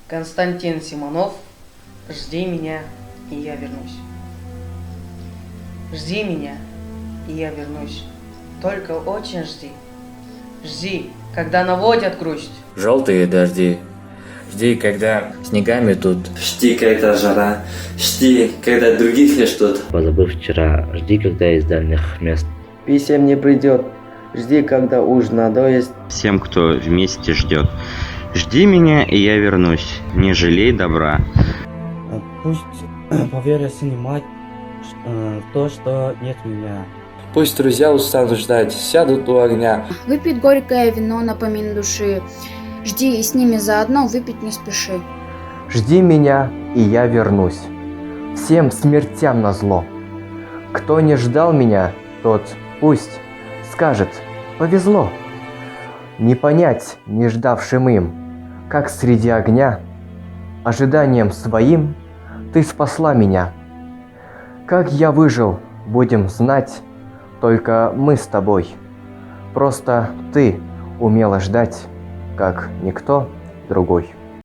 Константин Симонов, жди меня, и я вернусь. Жди меня, и я вернусь. Только очень жди. Жди, когда наводят грусть. Желтые дожди. Жди, когда снегами тут. Жди, когда жара. Жди, когда других не ждут. Позабыв вчера, жди, когда из дальних мест. Писем не придет. Жди, когда уж надоест. Всем, кто вместе ждет. Жди меня, и я вернусь. Не жалей добра. Пусть поверят снимать то, что нет меня. Пусть друзья устанут ждать, сядут у огня. Выпить горькое вино на помин души. Жди, и с ними заодно выпить не спеши. Жди меня, и я вернусь. Всем смертям назло. Кто не ждал меня, тот пусть скажет: повезло. Не понять не ждавшим им, как среди огня ожиданием своим ты спасла меня. Как я выжил, будем знать только мы с тобой. Просто ты умела ждать, как никто другой.